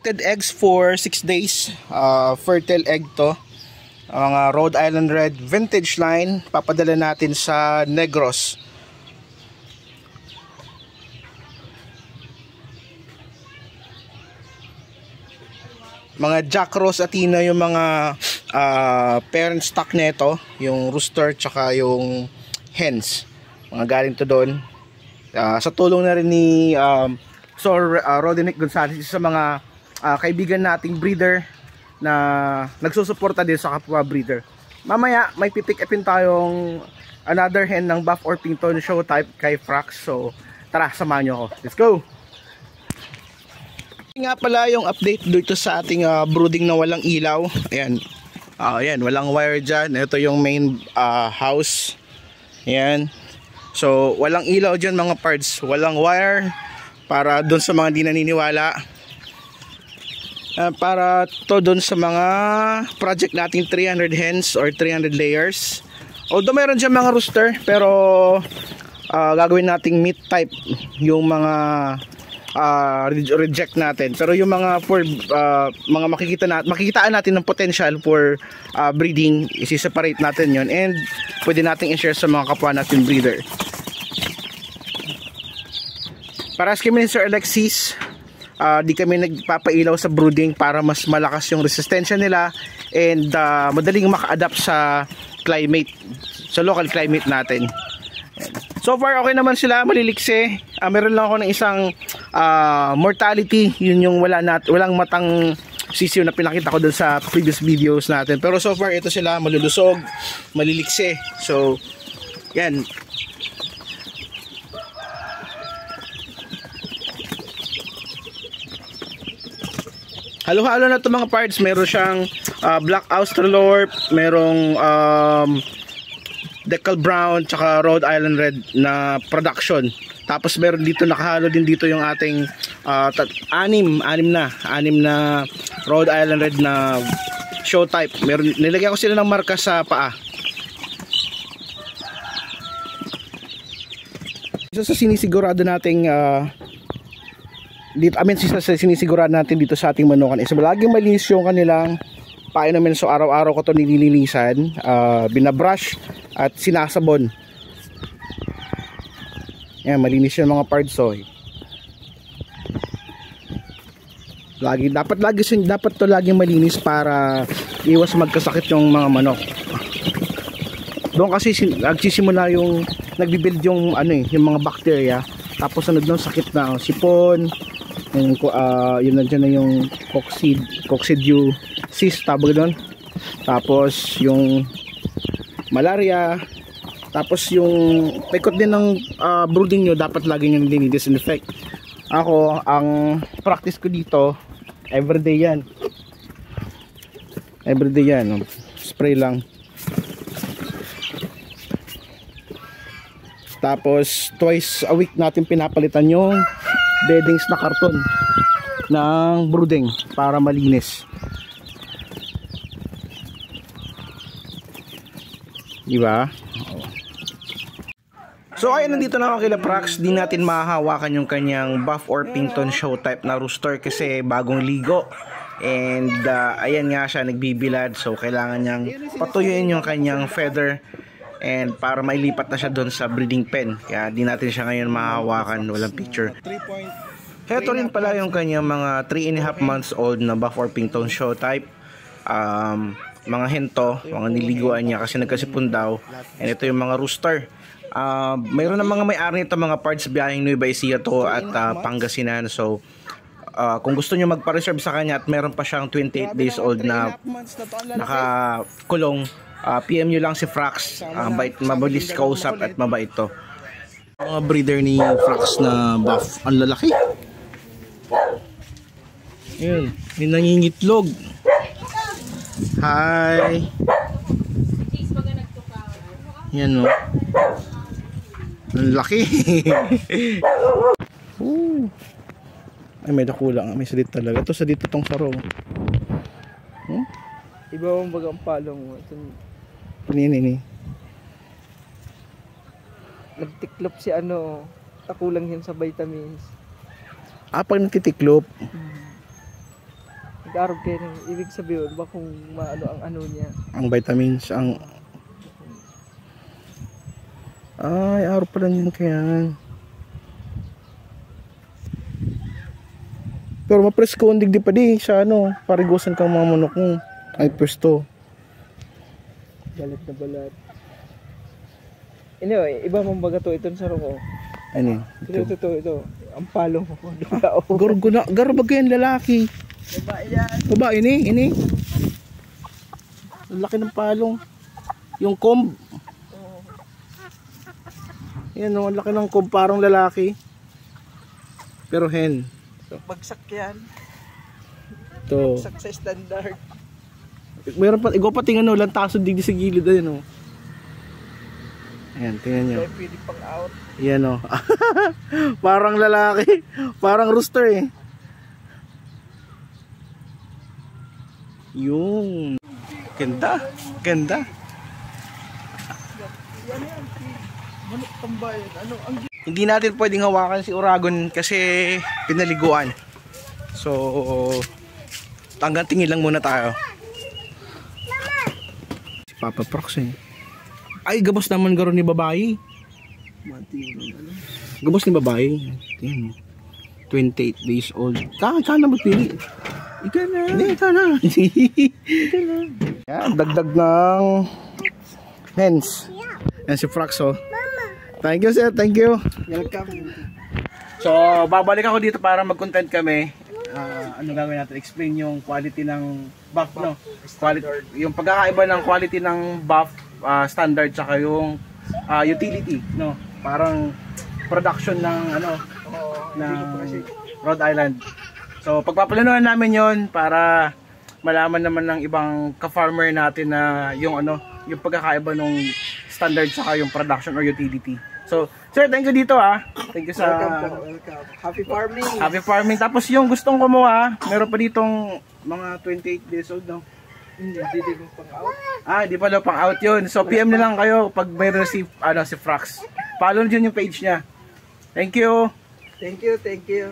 collected eggs for 6 days. Fertile egg to. Mga Rhode Island Red vintage line. Papadala natin sa Negros. Mga Jack Rose Athena yung mga parent stock nito, yung rooster tsaka yung hens. Mga galing to doon. Sa tulong na rin ni Sir Roderick Gonzalez, sa mga kaibigan nating breeder na nagsusuporta din sa kapwa breeder. Mamaya may pipick upin tayong another hen ng Buff Orpington show type kay Frax. So tara, samahan nyo ako. Let's go! Nga pala yung update dito sa ating brooding na walang ilaw. Ayan. Ayan, walang wire dyan. Ito yung main house. Ayan. So walang ilaw dyan mga parts. Walang wire. Para doon sa mga di naniniwala. Para to doon sa mga project nating 300 hens or 300 layers. Although mayroon dyan mga rooster. Pero gagawin nating meat type yung mga reject natin. Pero yung mga for mga makikitaan natin ng potential for breeding, isi-separate natin yon and pwede nating i-share sa mga kapwa natin breeder. Para sa kami ni Sir Alexis, di kami nagpapailaw sa brooding para mas malakas yung resistensya nila and madaling maka-adapt sa climate, sa local climate natin. So far okay naman sila, maliliksi. Meron lang ako ng isang mortality, yun yung walang matang sisiyo na pinakita ko dun sa previous videos natin. Pero so far ito sila, malulusog, maliliksi. So yan. Halo-halo na ito mga parts. Meron siyang Black Australorp, merong Decal Brown, tsaka Rhode Island Red na production. Tapos meron dito, nakahalo din dito yung ating anim na Rhode Island Red na show type. Meron, nilagyan ko sila ng marka sa paa. Isa sa sinisigurado nating dito, sinisigurado natin dito sa ating manukan is laging malinis yung kanilang painumin. So araw-araw ko to nililinisan, binabrush at sinasabon. Yan, malinis yung mga parts. So dapat to laging malinis para iwas magkasakit yung mga manok. Doon kasi nagsisimula yung nagbi-build yung yung mga bacteria. Tapos sunod ng sakit na sipon, yun nandiyan na yung coccidiosis tawag doon. Tapos yung malaria. Tapos yung paikot din ng brooding nyo, dapat lagi nyo dinidisinfect. Ako, ang practice ko dito, everyday yan. Spray lang. Tapos twice a week natin pinapalitan yung beddings na karton ng brooding para malinis. Diba? So ayun, nandito na ako kila Prax. Di natin mahahawakan yung kanyang Buff Orpington show type na rooster kasi bagong ligo. And ayan nga siya, nagbibilad. So kailangan niyang patuyuin yung kanyang feather and para mailipat na siya doon sa breeding pen. Kaya di natin siya ngayon mahahawakan, walang picture. Heto rin pala yung kanyang mga 3.5 months old na Buff Orpington show type. Mga hento, mga niliguan niya kasi nagkasipon daw. And ito yung mga rooster. Mayroon ng mga may-ari nito, mga parts biyaheng Nueva Ecija to at Pangasinan. So kung gusto nyo magpa-reserve sa kanya at meron pa siyang 28 days old na nakakulong, PM nyo lang si Frax. Mabilis kausap at mabait to. Mga breeder ni Frax na buff, ang lalaki. Ayun, may nangingitlog. Hi. Yan no. Ang laki. Ay, may dakula nga, may sadit talaga. Ito sadit itong saro. Iba mong bagang palong mo. Nini. Nagtiklop si takulang yun sa vitamins. Pag nagtitiklop. nag-arog kayo ng ibig sabihin ba kung maano ang ano niya. Ang vitamins, ang... Ay, araw pala yun kaya. Pero mapresko ang digdi pa di sa ano, parigusan kang mga manok mo. Ay, pwesto. Balat na balat. Anyway, iba mong baga to ito sa roko. Ano yun? Ito. Ang palong mo. Garbag yan lalaki. Babae yan. Babae ini. Ang laki ng palong. Yung comb. Yan o, ang laki ng comb parang lalaki. Pero hen. Bagsak yan. Ito. Bagsak sa standard. Meron pa, ikaw pa tingnan o, lantasod digdi sa gilid. Ayan o. Ayan, tingnan nyo. Kaya pwede pang out. Yan o. Parang lalaki. Parang rooster eh. Yung. Ganda. Ganda. Manok tambayan. Ano ang Hindi natin pwedeng hawakan si Uragon kasi pinaliguan. So, hanggang tingin lang muna tayo. Si Papa Prox eh. Ay, gabos naman garo ni babae. Gabos ni babae. Tingnan mo. 28 days old. Ika na magpili. ika na. Hindi, ika na. Ika na. Yan, dagdag ng hens. Yan si Prox oh. Thank you sir, thank you. Welcome. So, babalik ako dito para mag-content kami. Ano gagawin natin? Explain yung quality ng buff, no? Quality, yung pagkakaiba ng quality ng buff standard tsaka yung utility, no? Parang production ng ano, ng Rhode Island. So, pagpaplanuhan namin yon para malaman naman ng ibang ka-farmer natin na yung ano, yung pagkakaiba ng standard tsaka yung production or utility. So, sir, thank you dito Thank you sa Welcome. Happy farming. Happy farming. Tapos yung gustong kumuha, meron pa ditong mga 28 days old, no? Hindi mo pang out. Hindi pa daw pang out yun. So, PM na lang kayo pag may receive, si Frax. Follow nyo yung page niya. Thank you. Thank you.